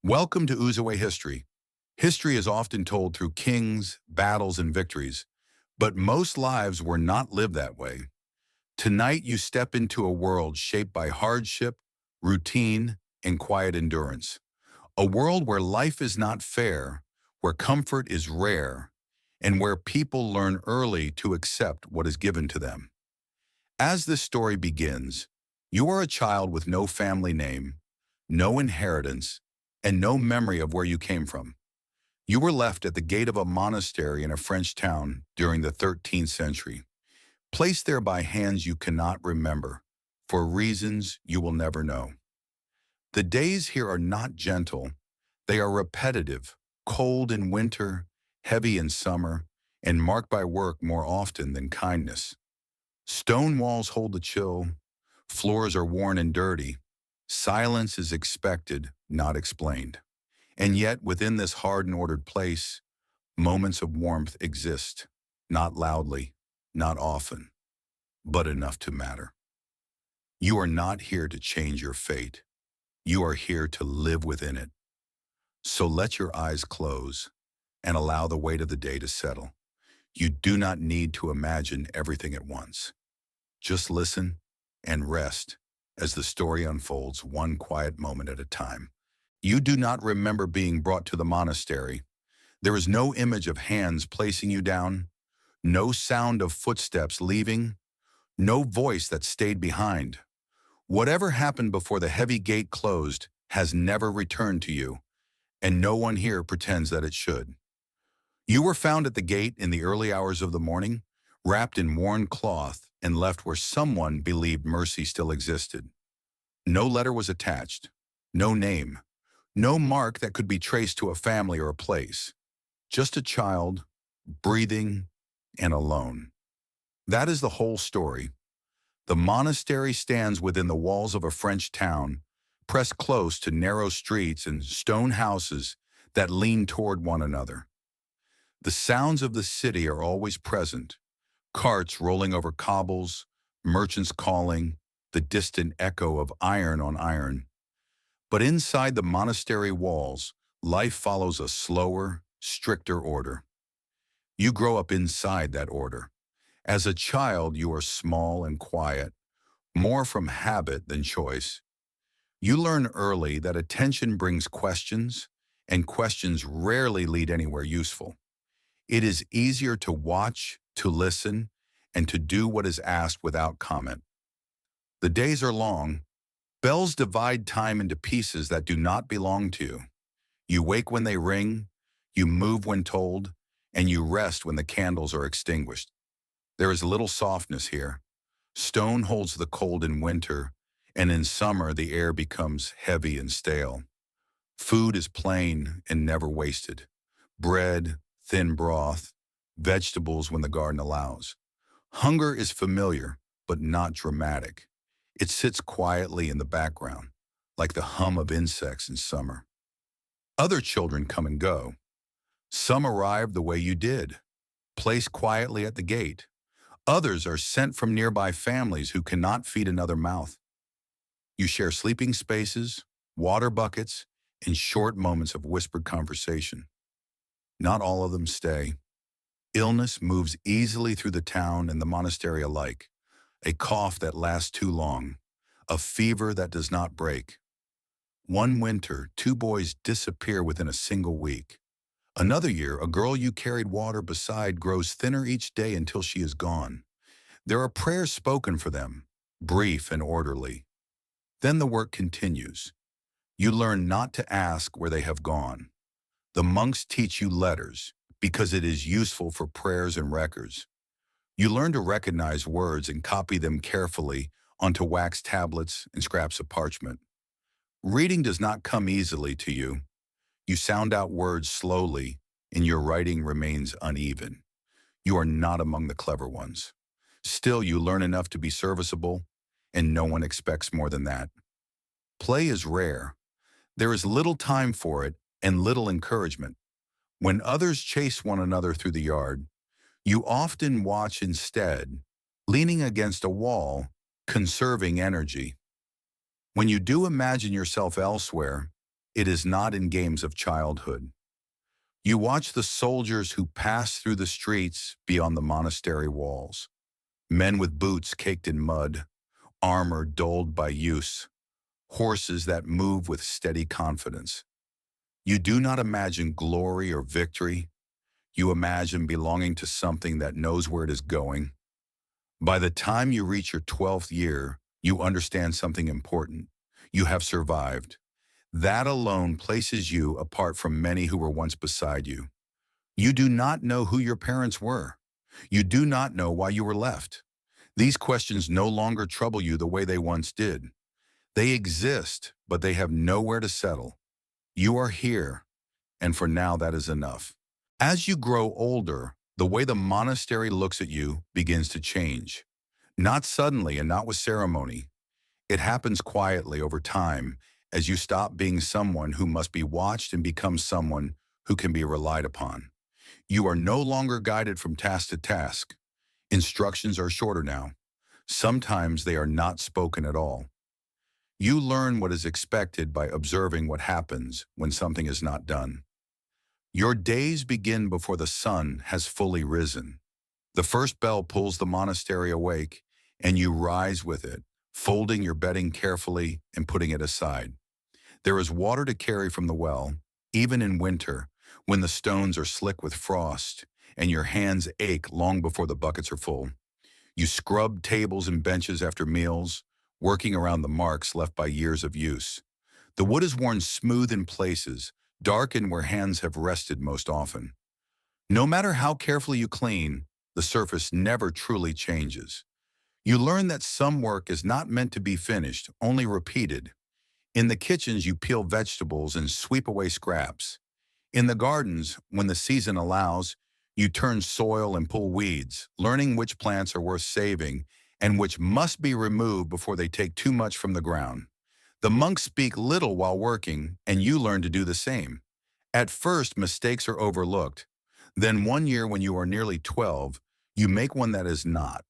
Welcome to Ooze History. History is often told through kings, battles, and victories, but most lives were not lived that way. Tonight, you step into a world shaped by hardship, routine, and quiet endurance. A world where life is not fair, where comfort is rare, and where people learn early to accept what is given to them. As this story begins, you are a child with no family name, no inheritance, and no memory of where you came from. You were left at the gate of a monastery in a French town during the 13th century, placed there by hands you cannot remember, for reasons you will never know. The days here are not gentle, they are repetitive, cold in winter, heavy in summer, and marked by work more often than kindness. Stone walls hold the chill, floors are worn and dirty, silence is expected, not explained. And yet, within this hard and ordered place, moments of warmth exist, not loudly, not often, but enough to matter. You are not here to change your fate. You are here to live within it. So let your eyes close and allow the weight of the day to settle. You do not need to imagine everything at once. Just listen and rest as the story unfolds one quiet moment at a time. You do not remember being brought to the monastery. There is no image of hands placing you down, no sound of footsteps leaving, no voice that stayed behind. Whatever happened before the heavy gate closed has never returned to you, and no one here pretends that it should. You were found at the gate in the early hours of the morning, wrapped in worn cloth and left where someone believed mercy still existed. No letter was attached, no name, no mark that could be traced to a family or a place. Just a child, breathing, and alone. That is the whole story. The monastery stands within the walls of a French town, pressed close to narrow streets and stone houses that lean toward one another. The sounds of the city are always present, carts rolling over cobbles, merchants calling, the distant echo of iron on iron. But inside the monastery walls, life follows a slower, stricter order. You grow up inside that order. As a child, you are small and quiet, more from habit than choice. You learn early that attention brings questions, and questions rarely lead anywhere useful. It is easier to watch, to listen, and to do what is asked without comment. The days are long. Bells divide time into pieces that do not belong to you. You wake when they ring, you move when told, and you rest when the candles are extinguished. There is little softness here. Stone holds the cold in winter, and in summer the air becomes heavy and stale. Food is plain and never wasted. Bread, thin broth, vegetables when the garden allows. Hunger is familiar, but not dramatic. It sits quietly in the background, like the hum of insects in summer. Other children come and go. Some arrive the way you did, placed quietly at the gate. Others are sent from nearby families who cannot feed another mouth. You share sleeping spaces, water buckets, and short moments of whispered conversation. Not all of them stay. Illness moves easily through the town and the monastery alike. A cough that lasts too long, a fever that does not break. One winter, 2 boys disappear within a single week. Another year, a girl you carried water beside grows thinner each day until she is gone. There are prayers spoken for them, brief and orderly. Then the work continues. You learn not to ask where they have gone. The monks teach you letters because it is useful for prayers and records. You learn to recognize words and copy them carefully onto wax tablets and scraps of parchment. Reading does not come easily to you. You sound out words slowly, and your writing remains uneven. You are not among the clever ones. Still, you learn enough to be serviceable, and no one expects more than that. Play is rare. There is little time for it and little encouragement. When others chase one another through the yard, you often watch instead, leaning against a wall, conserving energy. When you do imagine yourself elsewhere, it is not in games of childhood. You watch the soldiers who pass through the streets beyond the monastery walls. Men with boots caked in mud, armor dulled by use, horses that move with steady confidence. You do not imagine glory or victory. You imagine belonging to something that knows where it is going. By the time you reach your 12th year, you understand something important. You have survived. That alone places you apart from many who were once beside you. You do not know who your parents were. You do not know why you were left. These questions no longer trouble you the way they once did. They exist, but they have nowhere to settle. You are here, and for now that is enough. As you grow older, the way the monastery looks at you begins to change. Not suddenly and not with ceremony. It happens quietly over time as you stop being someone who must be watched and become someone who can be relied upon. You are no longer guided from task to task. Instructions are shorter now. Sometimes they are not spoken at all. You learn what is expected by observing what happens when something is not done. Your days begin before the sun has fully risen. The first bell pulls the monastery awake, and you rise with it, folding your bedding carefully and putting it aside. There is water to carry from the well, even in winter, when the stones are slick with frost, and your hands ache long before the buckets are full. You scrub tables and benches after meals, working around the marks left by years of use. The wood is worn smooth in places, darkened where hands have rested most often. No matter how carefully you clean, the surface never truly changes. You learn that some work is not meant to be finished, only repeated. In the kitchens, you peel vegetables and sweep away scraps. In the gardens, when the season allows, you turn soil and pull weeds, learning which plants are worth saving and which must be removed before they take too much from the ground. The monks speak little while working, and you learn to do the same. At first, mistakes are overlooked. Then one year when you are nearly 12, you make one that is not.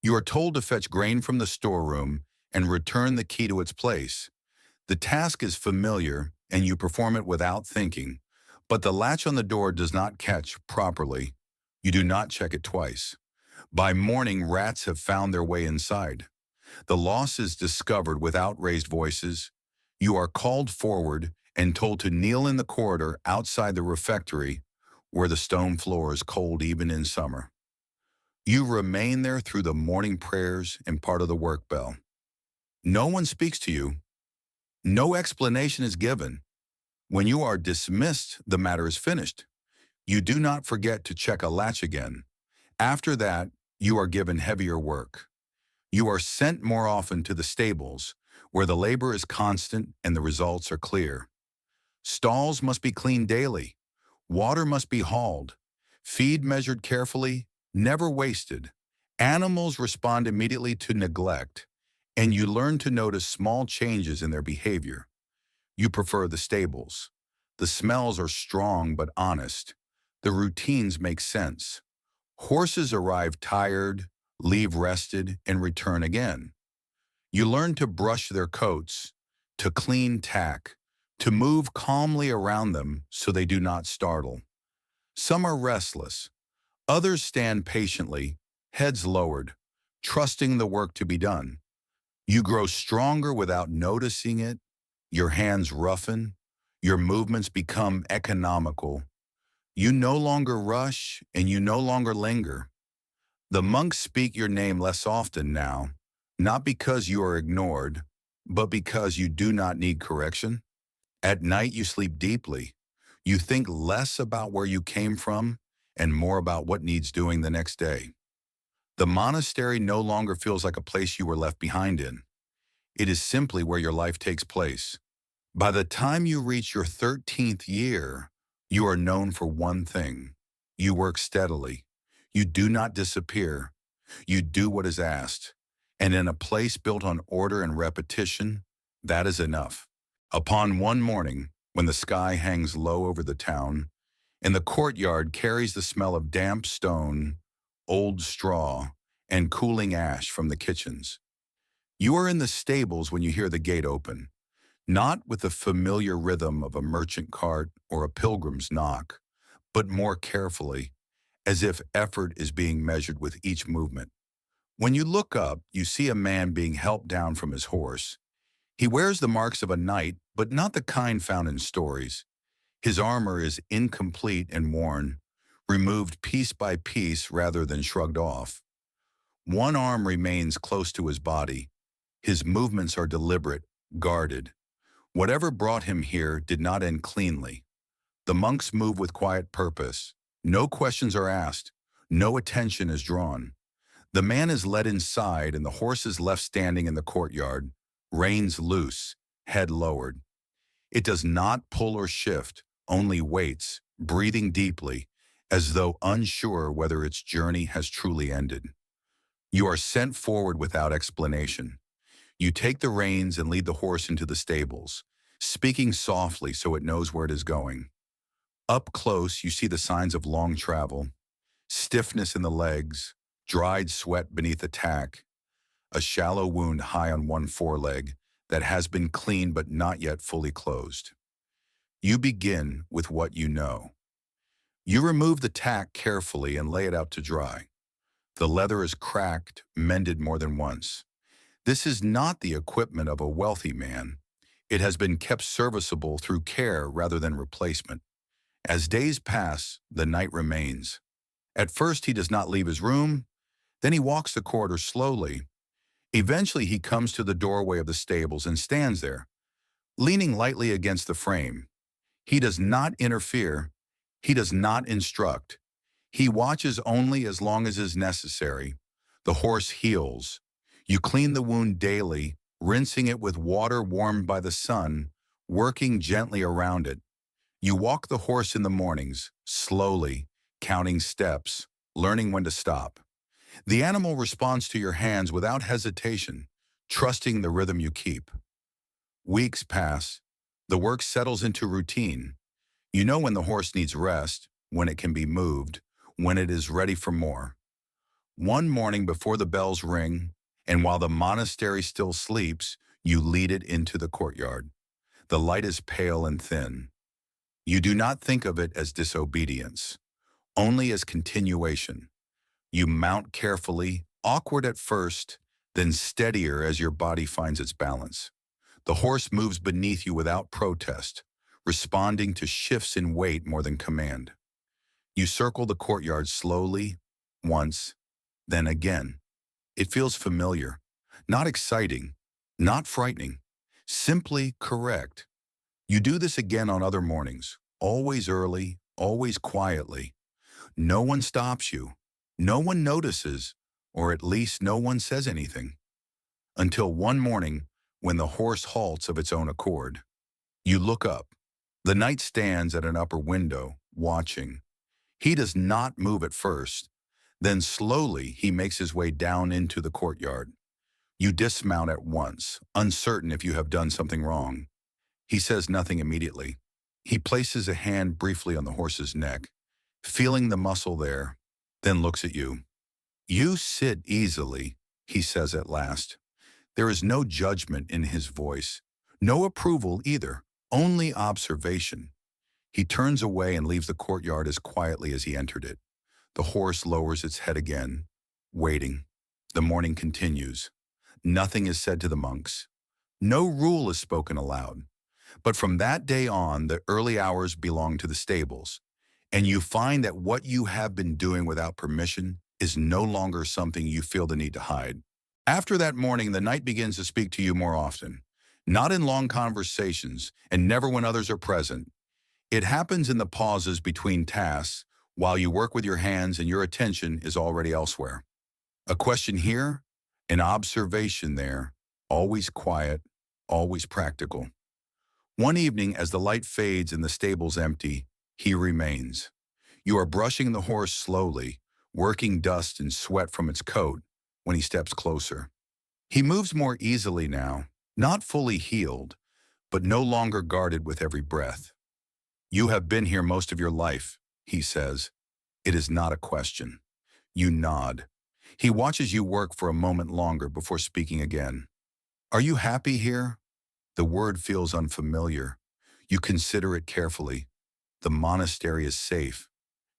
You are told to fetch grain from the storeroom and return the key to its place. The task is familiar, and you perform it without thinking, but the latch on the door does not catch properly. You do not check it twice. By morning, rats have found their way inside. The loss is discovered without raised voices. You are called forward and told to kneel in the corridor outside the refectory, where the stone floor is cold even in summer. You remain there through the morning prayers and part of the work bell. No one speaks to you. No explanation is given. When you are dismissed, the matter is finished. You do not forget to check a latch again. After that, you are given heavier work. You are sent more often to the stables, where the labor is constant and the results are clear. Stalls must be cleaned daily. Water must be hauled. Feed measured carefully, never wasted. Animals respond immediately to neglect, and you learn to notice small changes in their behavior. You prefer the stables. The smells are strong but honest. The routines make sense. Horses arrive tired, leave rested, and return again. You learn to brush their coats, to clean tack, to move calmly around them so they do not startle. Some are restless. Others stand patiently, heads lowered, trusting the work to be done. You grow stronger without noticing it. Your hands roughen. Your movements become economical. You no longer rush and you no longer linger. The monks speak your name less often now, not because you are ignored, but because you do not need correction. At night you sleep deeply. You think less about where you came from and more about what needs doing the next day. The monastery no longer feels like a place you were left behind in. It is simply where your life takes place. By the time you reach your 13th year, you are known for one thing. You work steadily. You do not disappear. You do what is asked. And in a place built on order and repetition, that is enough. Upon one morning, when the sky hangs low over the town, and the courtyard carries the smell of damp stone, old straw, and cooling ash from the kitchens, you are in the stables when you hear the gate open. not with the familiar rhythm of a merchant cart or a pilgrim's knock, but more carefully, as if effort is being measured with each movement. When you look up, you see a man being helped down from his horse. He wears the marks of a knight, but not the kind found in stories. His armor is incomplete and worn, removed piece by piece rather than shrugged off. One arm remains close to his body. His movements are deliberate, guarded. Whatever brought him here did not end cleanly. The monks move with quiet purpose. No questions are asked. No attention is drawn. The man is led inside and the horse is left standing in the courtyard, reins loose, head lowered. It does not pull or shift, only waits, breathing deeply, as though unsure whether its journey has truly ended. You are sent forward without explanation. You take the reins and lead the horse into the stables, speaking softly so it knows where it is going. Up close, you see the signs of long travel, stiffness in the legs, dried sweat beneath the tack, a shallow wound high on one foreleg that has been cleaned but not yet fully closed. You begin with what you know. You remove the tack carefully and lay it out to dry. The leather is cracked, mended more than once. This is not the equipment of a wealthy man. It has been kept serviceable through care rather than replacement. As days pass, the knight remains. At first, he does not leave his room. Then he walks the corridor slowly. Eventually, he comes to the doorway of the stables and stands there, leaning lightly against the frame. He does not interfere. He does not instruct. He watches only as long as is necessary. The horse heals. You clean the wound daily, rinsing it with water warmed by the sun, working gently around it. You walk the horse in the mornings, slowly, counting steps, learning when to stop. The animal responds to your hands without hesitation, trusting the rhythm you keep. Weeks pass. The work settles into routine. You know when the horse needs rest, when it can be moved, when it is ready for more. One morning before the bells ring, and while the monastery still sleeps, you lead it into the courtyard. The light is pale and thin. You do not think of it as disobedience, only as continuation. You mount carefully, awkward at first, then steadier as your body finds its balance. The horse moves beneath you without protest, responding to shifts in weight more than command. You circle the courtyard slowly, once, then again. It feels familiar, not exciting, not frightening, simply correct. You do this again on other mornings, always early, always quietly. No one stops you. No one notices, or at least no one says anything. Until one morning, when the horse halts of its own accord. You look up. The knight stands at an upper window, watching. He does not move at first. Then slowly he makes his way down into the courtyard. You dismount at once, uncertain if you have done something wrong. He says nothing immediately. He places a hand briefly on the horse's neck, feeling the muscle there, then looks at you. You sit easily, he says at last. There is no judgment in his voice, no approval either, only observation. He turns away and leaves the courtyard as quietly as he entered it. The horse lowers its head again, waiting. The morning continues. Nothing is said to the monks. No rule is spoken aloud. But from that day on, the early hours belong to the stables, and you find that what you have been doing without permission is no longer something you feel the need to hide. After that morning, the knight begins to speak to you more often, not in long conversations and never when others are present. It happens in the pauses between tasks while you work with your hands and your attention is already elsewhere. A question here, an observation there, always quiet, always practical. One evening, as the light fades and the stables empty, he remains. You are brushing the horse slowly, working dust and sweat from its coat, when he steps closer. He moves more easily now, not fully healed, but no longer guarded with every breath. You have been here most of your life, he says. It is not a question. You nod. He watches you work for a moment longer before speaking again. Are you happy here? The word feels unfamiliar. You consider it carefully. The monastery is safe.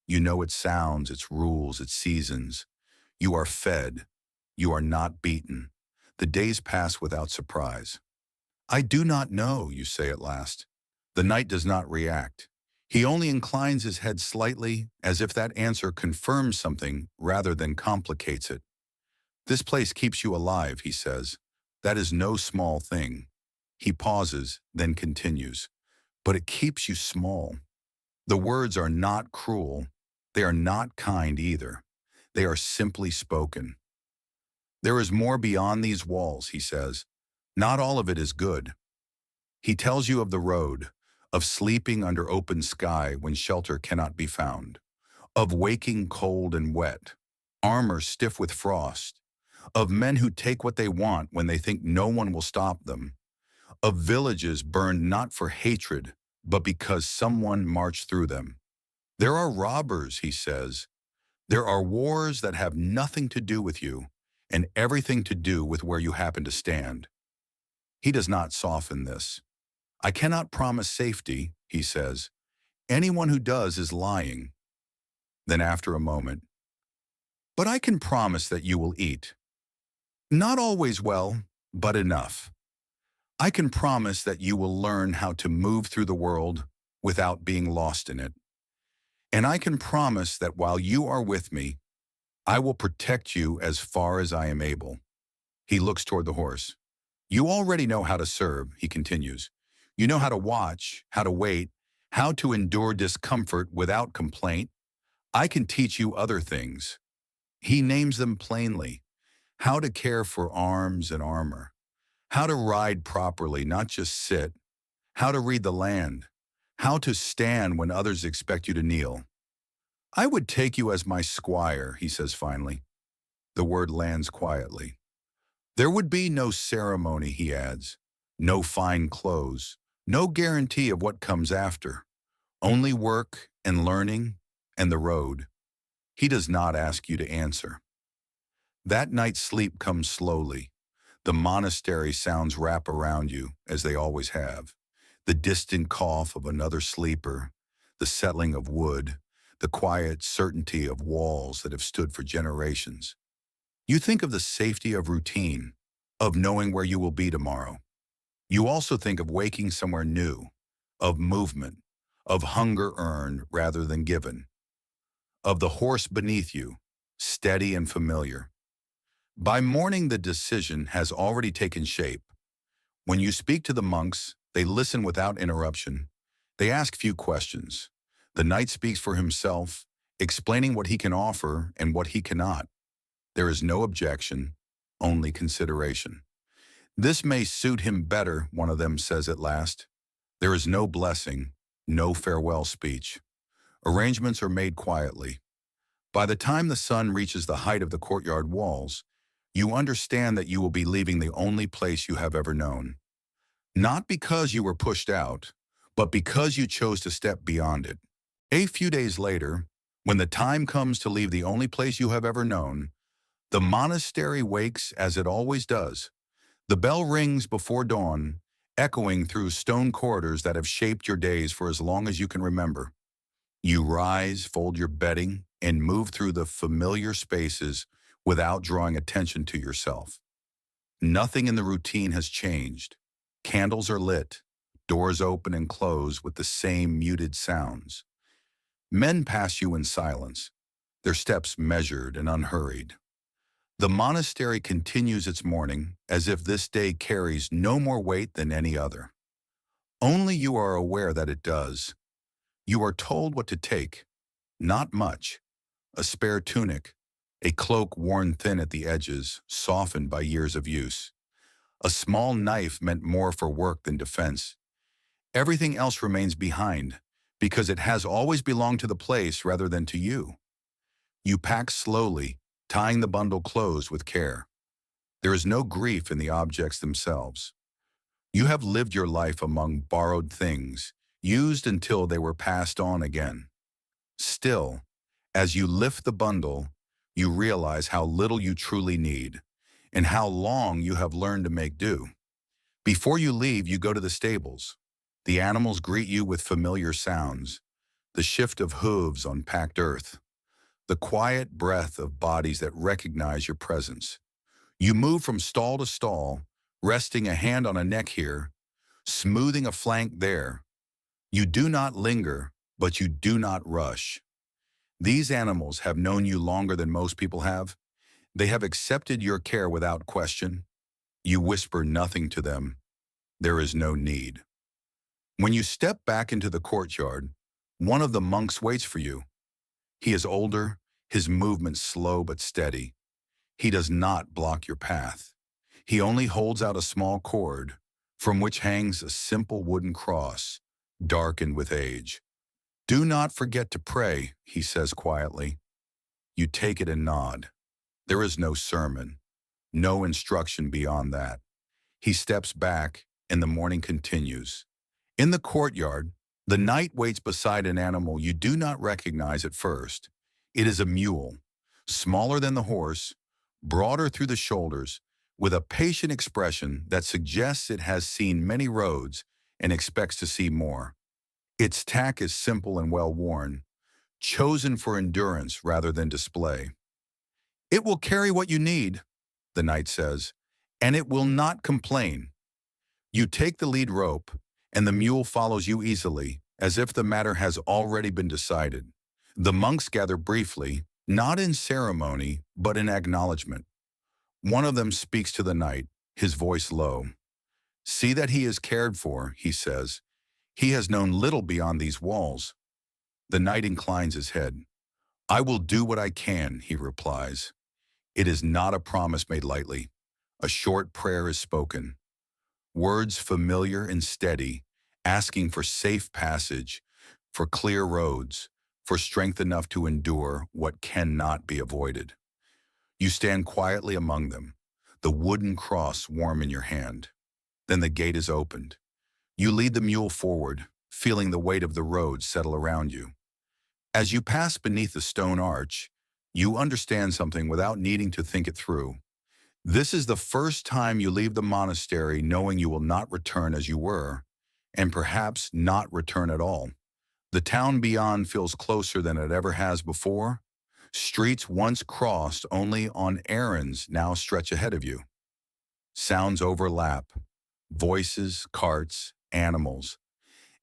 You know its sounds, its rules, its seasons. You are fed. You are not beaten. The days pass without surprise. I do not know, you say at last. The knight does not react. He only inclines his head slightly, as if that answer confirms something rather than complicates it. This place keeps you alive, he says. That is no small thing. He pauses, then continues. But it keeps you small. The words are not cruel. They are not kind either. They are simply spoken. There is more beyond these walls, he says. Not all of it is good. He tells you of the road, of sleeping under open sky when shelter cannot be found, of waking cold and wet, armor stiff with frost, of men who take what they want when they think no one will stop them, of villages burned not for hatred, but because someone marched through them. There are robbers, he says. There are wars that have nothing to do with you and everything to do with where you happen to stand. He does not soften this. I cannot promise safety, he says. Anyone who does is lying. Then after a moment, but I can promise that you will eat. Not always well, but enough. I can promise that you will learn how to move through the world without being lost in it. And I can promise that while you are with me, I will protect you as far as I am able. He looks toward the horse. You already know how to serve, he continues. You know how to watch, how to wait, how to endure discomfort without complaint. I can teach you other things. He names them plainly. How to care for arms and armor. How to ride properly, not just sit. How to read the land. How to stand when others expect you to kneel. I would take you as my squire, he says finally. The word lands quietly. There would be no ceremony, he adds. No fine clothes. No guarantee of what comes after. Only work and learning and the road. He does not ask you to answer. That night's sleep comes slowly. The monastery sounds wrap around you, as they always have. The distant cough of another sleeper, the settling of wood, the quiet certainty of walls that have stood for generations. You think of the safety of routine, of knowing where you will be tomorrow. You also think of waking somewhere new, of movement, of hunger earned rather than given, of the horse beneath you, steady and familiar. By morning, the decision has already taken shape. When you speak to the monks, they listen without interruption. They ask few questions. The knight speaks for himself, explaining what he can offer and what he cannot. There is no objection, only consideration. This may suit him better, one of them says at last. There is no blessing, no farewell speech. Arrangements are made quietly. By the time the sun reaches the height of the courtyard walls, you understand that you will be leaving the only place you have ever known. Not because you were pushed out, but because you chose to step beyond it. A few days later, when the time comes to leave the only place you have ever known, the monastery wakes as it always does. The bell rings before dawn, echoing through stone corridors that have shaped your days for as long as you can remember. You rise, fold your bedding, and move through the familiar spaces without drawing attention to yourself. Nothing in the routine has changed. Candles are lit, doors open and close with the same muted sounds. Men pass you in silence, their steps measured and unhurried. The monastery continues its morning as if this day carries no more weight than any other. Only you are aware that it does. You are told what to take, not much. A spare tunic, a cloak worn thin at the edges, softened by years of use. A small knife meant more for work than defense. Everything else remains behind, because it has always belonged to the place rather than to you. You pack slowly, tying the bundle closed with care. There is no grief in the objects themselves. You have lived your life among borrowed things, used until they were passed on again. Still, as you lift the bundle, you realize how little you truly need, and how long you have learned to make do. Before you leave, you go to the stables. The animals greet you with familiar sounds, the shift of hooves on packed earth, the quiet breath of bodies that recognize your presence. You move from stall to stall, resting a hand on a neck here, smoothing a flank there. You do not linger, but you do not rush. These animals have known you longer than most people have. They have accepted your care without question. You whisper nothing to them. There is no need. When you step back into the courtyard, one of the monks waits for you. He is older, his movements slow but steady. He does not block your path. He only holds out a small cord from which hangs a simple wooden cross, darkened with age. Do not forget to pray, he says quietly. You take it and nod. There is no sermon, no instruction beyond that. He steps back, and the morning continues. In the courtyard, the knight waits beside an animal you do not recognize at first. It is a mule, smaller than the horse, broader through the shoulders, with a patient expression that suggests it has seen many roads and expects to see more. Its tack is simple and well-worn, chosen for endurance rather than display. It will carry what you need, the knight says, and it will not complain. You take the lead rope, and the mule follows you easily, as if the matter has already been decided. The monks gather briefly, not in ceremony, but in acknowledgement. One of them speaks to the knight, his voice low. See that he is cared for, he says. He has known little beyond these walls. The knight inclines his head. I will do what I can, he replies. It is not a promise made lightly. A short prayer is spoken. Words familiar and steady, asking for safe passage, for clear roads, for strength enough to endure what cannot be avoided. You stand quietly among them, the wooden cross warm in your hand. Then the gate is opened. You lead the mule forward, feeling the weight of the road settle around you. As you pass beneath the stone arch, you understand something without needing to think it through. This is the first time you leave the monastery knowing you will not return as you were, and perhaps not return at all. The town beyond feels closer than it ever has before. Streets once crossed only on errands now stretch ahead of you. Sounds overlap, voices, carts, animals,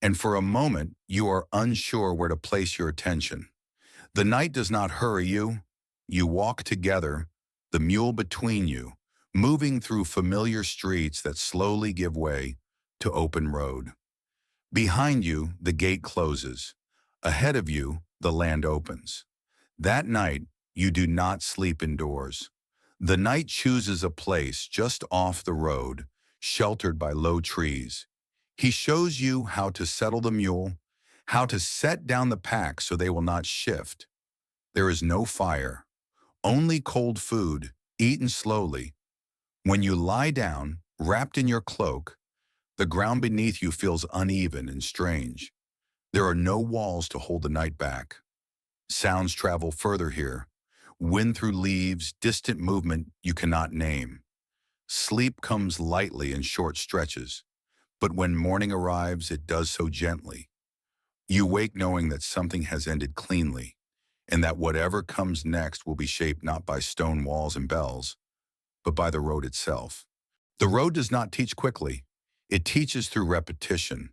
and for a moment you are unsure where to place your attention. The night does not hurry you. You walk together, the mule between you, moving through familiar streets that slowly give way to open road. Behind you, the gate closes. Ahead of you, the land opens. That night, you do not sleep indoors. The knight chooses a place just off the road, sheltered by low trees. He shows you how to settle the mule, how to set down the pack so they will not shift. There is no fire, only cold food, eaten slowly. When you lie down, wrapped in your cloak, the ground beneath you feels uneven and strange. There are no walls to hold the night back. Sounds travel further here. Wind through leaves, distant movement you cannot name. Sleep comes lightly in short stretches, but when morning arrives, it does so gently. You wake knowing that something has ended cleanly, and that whatever comes next will be shaped not by stone walls and bells, but by the road itself. The road does not teach quickly. It teaches through repetition.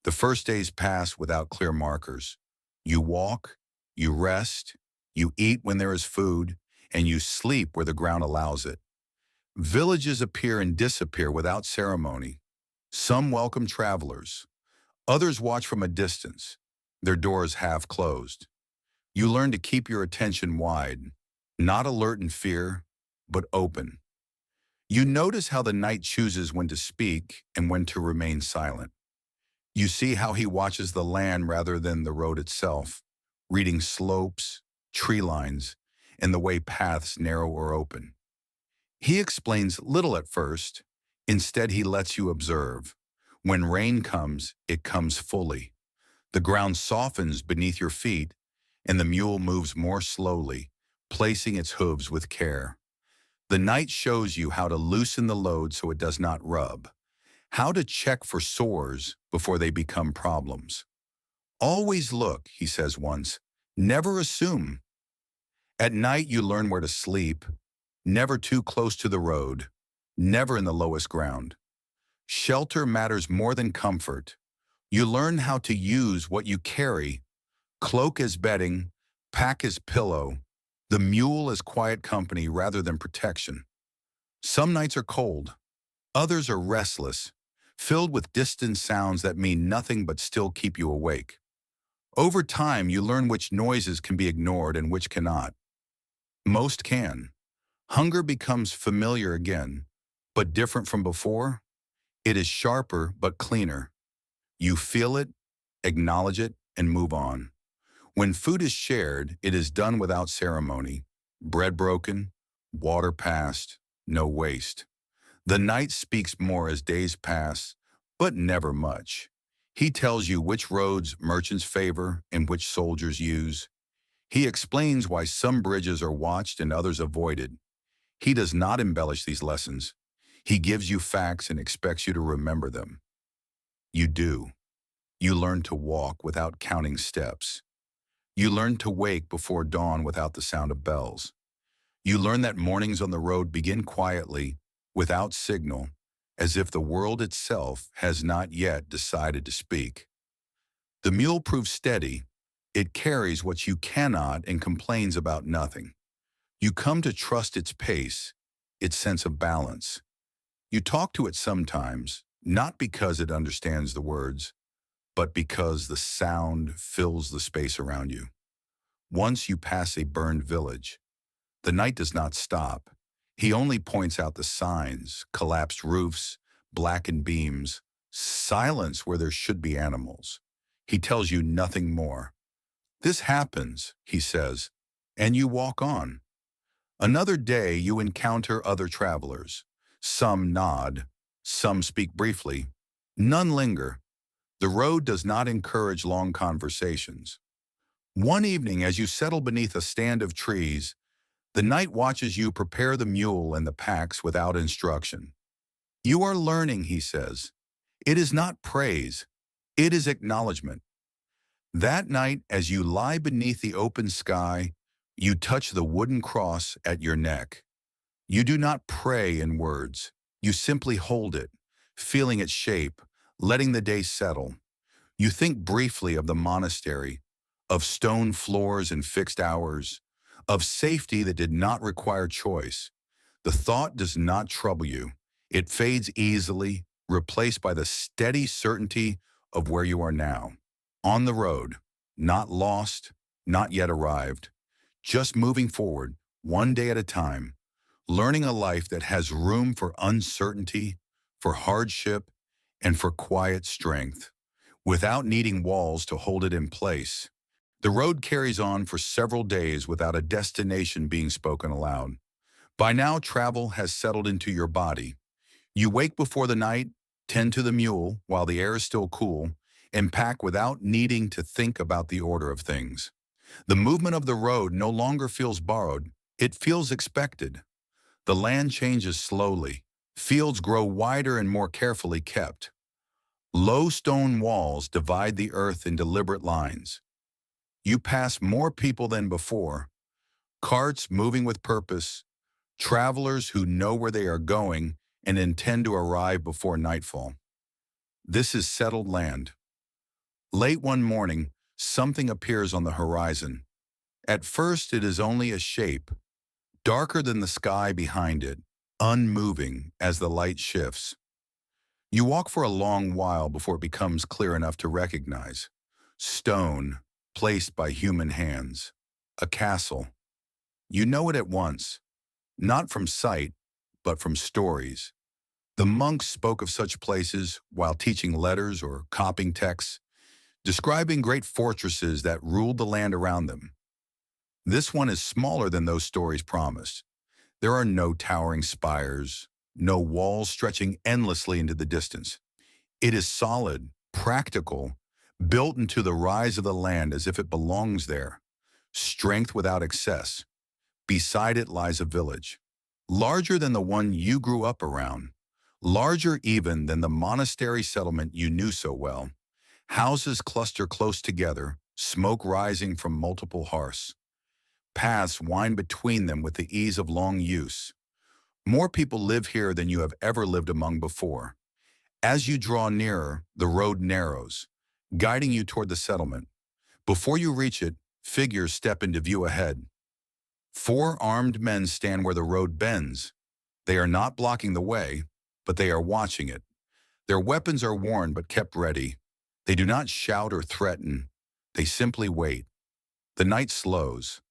The first days pass without clear markers. You walk, you rest, you eat when there is food, and you sleep where the ground allows it. Villages appear and disappear without ceremony. Some welcome travelers. Others watch from a distance, their doors half closed. You learn to keep your attention wide, not alert in fear, but open. You notice how the knight chooses when to speak and when to remain silent. You see how he watches the land rather than the road itself, reading slopes, tree lines, and the way paths narrow or open. He explains little at first. Instead, he lets you observe. When rain comes, it comes fully. The ground softens beneath your feet, and the mule moves more slowly, placing its hooves with care. The knight shows you how to loosen the load so it does not rub, How to check for sores before they become problems. Always look, he says once. Never assume. At night you learn where to sleep, never too close to the road, never in the lowest ground. Shelter matters more than comfort. You learn how to use what you carry, cloak as bedding, pack as pillow, the mule as quiet company rather than protection. Some nights are cold, others are restless, filled with distant sounds that mean nothing but still keep you awake. Over time, you learn which noises can be ignored and which cannot. Most can. Hunger becomes familiar again, but different from before. It is sharper but cleaner. You feel it, acknowledge it, and move on. When food is shared, it is done without ceremony. Bread broken, water passed, no waste. The night speaks more as days pass, but never much. He tells you which roads merchants favor and which soldiers use. He explains why some bridges are watched and others avoided. He does not embellish these lessons. He gives you facts and expects you to remember them. You do. You learn to walk without counting steps. You learn to wake before dawn without the sound of bells. You learn that mornings on the road begin quietly, without signal, as if the world itself has not yet decided to speak. The mule proves steady. It carries what you cannot and complains about nothing. You come to trust its pace, its sense of balance. You talk to it sometimes, not because it understands the words, but because the sound fills the space around you. Once you pass a burned village, the night does not stop. He only points out the signs, collapsed roofs, blackened beams, silence where there should be animals. He tells you nothing more. This happens, he says, and you walk on. Another day you encounter other travelers. Some nod, some speak briefly, none linger. The road does not encourage long conversations. One evening, as you settle beneath a stand of trees, the night watches you prepare the mule and the packs without instruction. You are learning, he says. It is not praise, it is acknowledgement. That night, as you lie beneath the open sky, you touch the wooden cross at your neck. You do not pray in words. You simply hold it, feeling its shape, letting the day settle. You think briefly of the monastery, of stone floors and fixed hours, of safety that did not require choice. The thought does not trouble you. It fades easily, replaced by the steady certainty of where you are now. On the road, not lost, not yet arrived, just moving forward, one day at a time, learning a life that has room for uncertainty, for hardship, and for quiet strength, without needing walls to hold it in place. The road carries on for several days without a destination being spoken aloud. By now, travel has settled into your body. You wake before the night, tend to the mule while the air is still cool, and pack without needing to think about the order of things. The movement of the road no longer feels borrowed, it feels expected. The land changes slowly. Fields grow wider and more carefully kept. Low stone walls divide the earth in deliberate lines. You pass more people than before, carts moving with purpose, travelers who know where they are going and intend to arrive before nightfall. This is settled land. Late one morning, something appears on the horizon. At first, it is only a shape, darker than the sky behind it, unmoving as the light shifts. You walk for a long while before it becomes clear enough to recognize. Stone, placed by human hands. A castle. You know it at once, not from sight, but from stories. The monks spoke of such places while teaching letters or copying texts, describing great fortresses that ruled the land around them. This one is smaller than those stories promised. There are no towering spires, no walls stretching endlessly into the distance. It is solid, practical, built into the rise of the land as if it belongs there. Strength without excess. Beside it lies a village, larger than the one you grew up around, larger even than the monastery settlement you knew so well. Houses cluster close together, smoke rising from multiple hearths. Paths wind between them with the ease of long use. More people live here than you have ever lived among before. As you draw nearer, the road narrows, guiding you toward the settlement. Before you reach it, figures step into view ahead. 4 armed men stand where the road bends. They are not blocking the way, but they are watching it. Their weapons are worn but kept ready. They do not shout or threaten. They simply wait. The knight slows.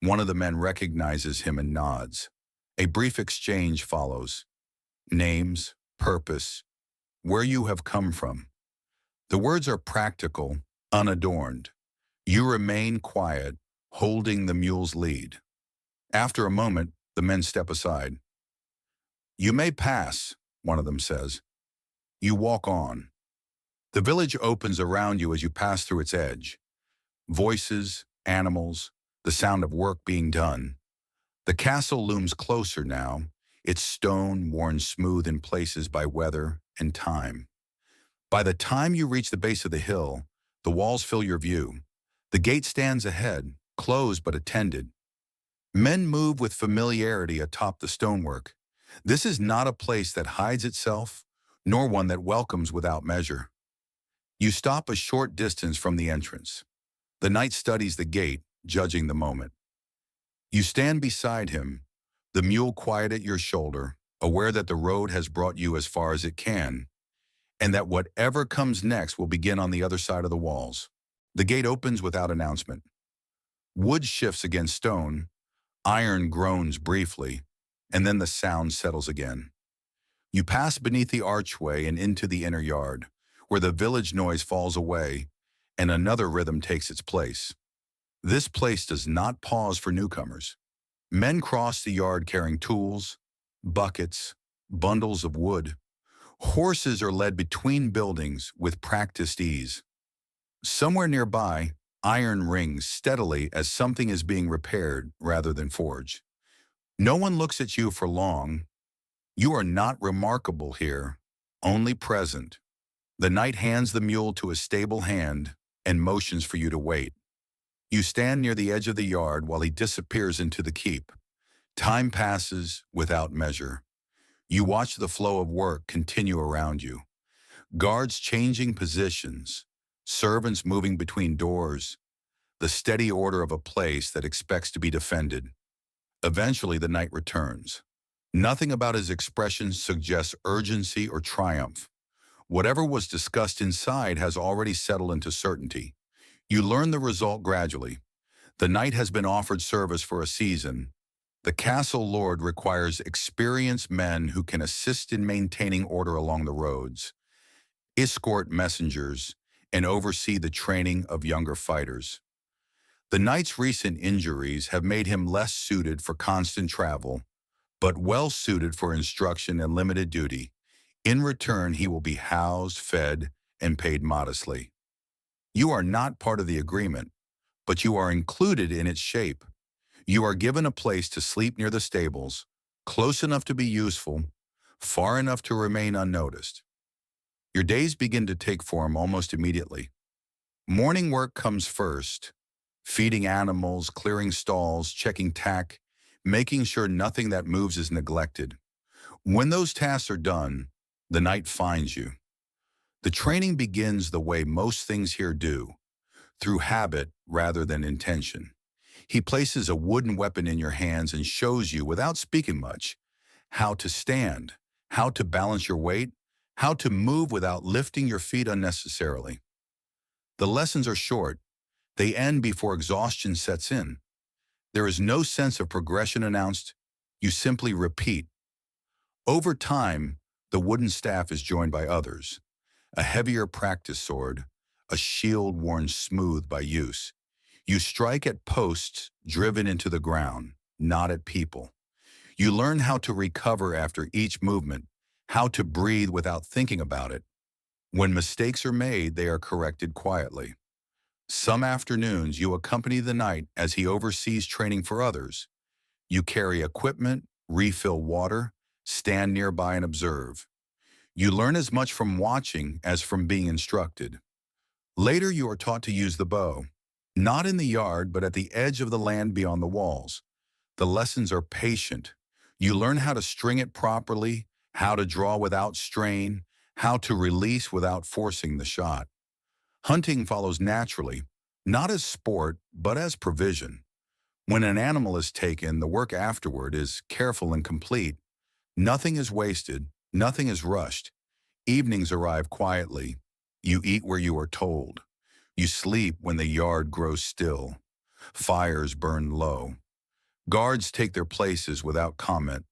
One of the men recognizes him and nods. A brief exchange follows. Names, purpose, where you have come from. The words are practical, unadorned. You remain quiet, holding the mule's lead. After a moment, the men step aside. "You may pass," one of them says. You walk on. The village opens around you as you pass through its edge. Voices, animals, the sound of work being done. The castle looms closer now, its stone worn smooth in places by weather and time. By the time you reach the base of the hill, the walls fill your view. The gate stands ahead, closed but attended. Men move with familiarity atop the stonework. This is not a place that hides itself, nor one that welcomes without measure. You stop a short distance from the entrance. The knight studies the gate, judging the moment. You stand beside him, the mule quiet at your shoulder, aware that the road has brought you as far as it can, and that whatever comes next will begin on the other side of the walls. The gate opens without announcement. Wood shifts against stone, iron groans briefly, and then the sound settles again. You pass beneath the archway and into the inner yard, where the village noise falls away and another rhythm takes its place. This place does not pause for newcomers. Men cross the yard carrying tools, buckets, bundles of wood. Horses are led between buildings with practiced ease. Somewhere nearby, iron rings steadily as something is being repaired rather than forged. No one looks at you for long. You are not remarkable here, only present. The knight hands the mule to a stable hand and motions for you to wait. You stand near the edge of the yard while he disappears into the keep. Time passes without measure. You watch the flow of work continue around you. Guards changing positions, servants moving between doors, the steady order of a place that expects to be defended. Eventually, the knight returns. Nothing about his expression suggests urgency or triumph. Whatever was discussed inside has already settled into certainty. You learn the result gradually. The knight has been offered service for a season. The castle lord requires experienced men who can assist in maintaining order along the roads, escort messengers, and oversee the training of younger fighters. The knight's recent injuries have made him less suited for constant travel, but well suited for instruction and limited duty. In return, he will be housed, fed, and paid modestly. You are not part of the agreement, but you are included in its shape. You are given a place to sleep near the stables, close enough to be useful, far enough to remain unnoticed. Your days begin to take form almost immediately. Morning work comes first, feeding animals, clearing stalls, checking tack, making sure nothing that moves is neglected. When those tasks are done, the knight finds you. The training begins the way most things here do, through habit rather than intention. He places a wooden weapon in your hands and shows you, without speaking much, how to stand, how to balance your weight, how to move without lifting your feet unnecessarily. The lessons are short. They end before exhaustion sets in. There is no sense of progression announced. You simply repeat. Over time, the wooden staff is joined by others. A heavier practice sword, a shield worn smooth by use. You strike at posts driven into the ground, not at people. You learn how to recover after each movement, how to breathe without thinking about it. When mistakes are made, they are corrected quietly. Some afternoons, you accompany the knight as he oversees training for others. You carry equipment, refill water, stand nearby and observe. You learn as much from watching as from being instructed. Later, you are taught to use the bow, not in the yard, but at the edge of the land beyond the walls. The lessons are patient. You learn how to string it properly, how to draw without strain, how to release without forcing the shot. Hunting follows naturally, not as sport, but as provision. When an animal is taken, the work afterward is careful and complete. Nothing is wasted, nothing is rushed. Evenings arrive quietly. You eat where you are told. You sleep when the yard grows still. Fires burn low. Guards take their places without comment.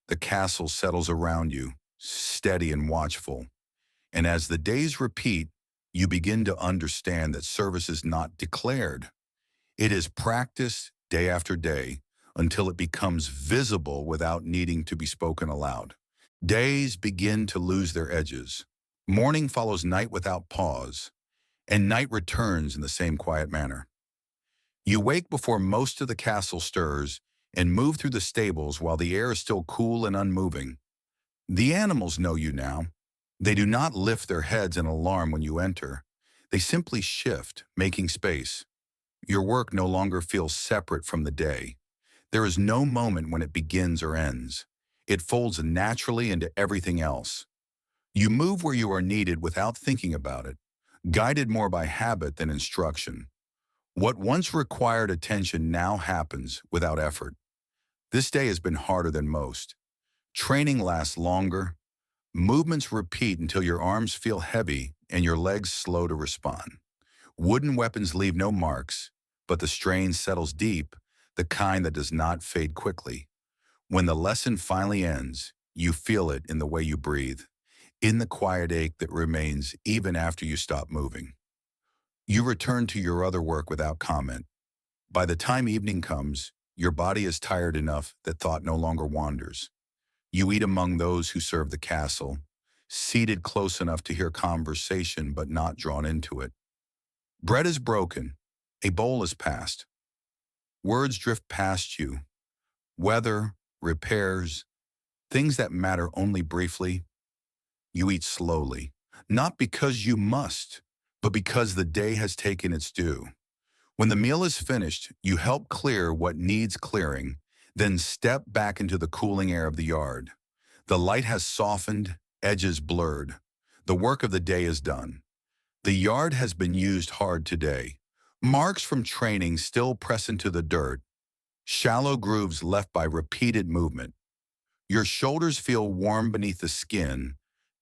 The castle settles around you, steady and watchful. And as the days repeat, you begin to understand that service is not declared. It is practiced day after day until it becomes visible without needing to be spoken aloud. Days begin to lose their edges. Morning follows night without pause, and night returns in the same quiet manner. You wake before most of the castle stirs and move through the stables while the air is still cool and unmoving. The animals know you now. They do not lift their heads in alarm when you enter. They simply shift, making space. Your work no longer feels separate from the day. There is no moment when it begins or ends. It folds naturally into everything else. You move where you are needed without thinking about it, guided more by habit than instruction. What once required attention now happens without effort. This day has been harder than most. Training lasts longer. Movements repeat until your arms feel heavy and your legs slow to respond. Wooden weapons leave no marks, but the strain settles deep, the kind that does not fade quickly. When the lesson finally ends, you feel it in the way you breathe, in the quiet ache that remains even after you stop moving. You return to your other work without comment. By the time evening comes, your body is tired enough that thought no longer wanders. You eat among those who serve the castle, seated close enough to hear conversation but not drawn into it. Bread is broken. A bowl is passed. Words drift past you. Weather, repairs, things that matter only briefly. You eat slowly, not because you must, but because the day has taken its due. When the meal is finished, you help clear what needs clearing, then step back into the cooling air of the yard. The light has softened, edges blurred. The work of the day is done. The yard has been used hard today. Marks from training still press into the dirt, shallow grooves left by repeated movement. Your shoulders feel warm beneath the skin,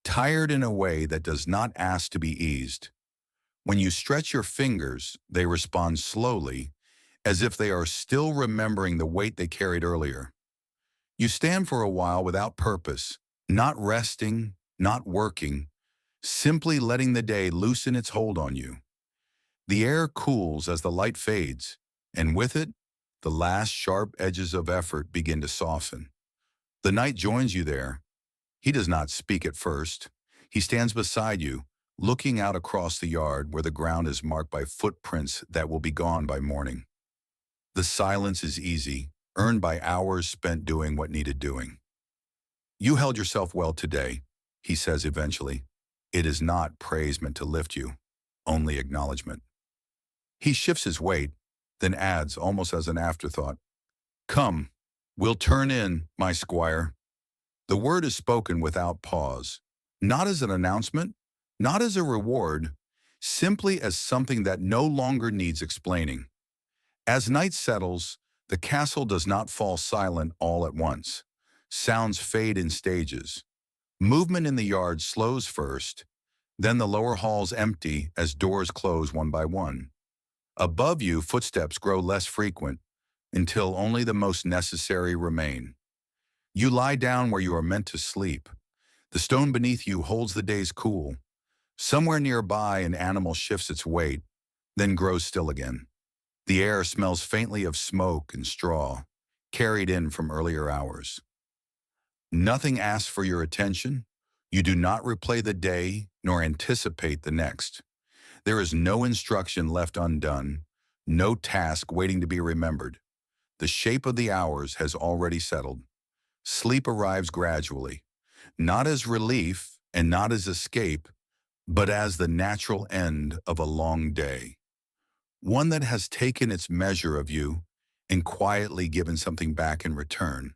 tired in a way that does not ask to be eased. When you stretch your fingers, they respond slowly, as if they are still remembering the weight they carried earlier. You stand for a while without purpose, not resting, not working, simply letting the day loosen its hold on you. The air cools as the light fades, and with it, the last sharp edges of effort begin to soften. The night joins you there. He does not speak at first. He stands beside you, looking out across the yard where the ground is marked by footprints that will be gone by morning. The silence is easy, earned by hours spent doing what needed doing. You held yourself well today, he says eventually. It is not praise meant to lift you, only acknowledgement. He shifts his weight, then adds, almost as an afterthought, "Come, we'll turn in, my squire." The word is spoken without pause, not as an announcement, not as a reward, simply as something that no longer needs explaining. As night settles, the castle does not fall silent all at once. Sounds fade in stages. Movement in the yard slows first, then the lower halls empty as doors close one by one. Above you, footsteps grow less frequent until only the most necessary remain. You lie down where you are meant to sleep. The stone beneath you holds the days cool. Somewhere nearby, an animal shifts its weight, then grows still again. The air smells faintly of smoke and straw, carried in from earlier hours. Nothing asks for your attention. You do not replay the day nor anticipate the next. There is no instruction left undone, no task waiting to be remembered. The shape of the hours has already settled. Sleep arrives gradually, not as relief, and not as escape, but as the natural end of a long day. One that has taken its measure of you and quietly given something back in return.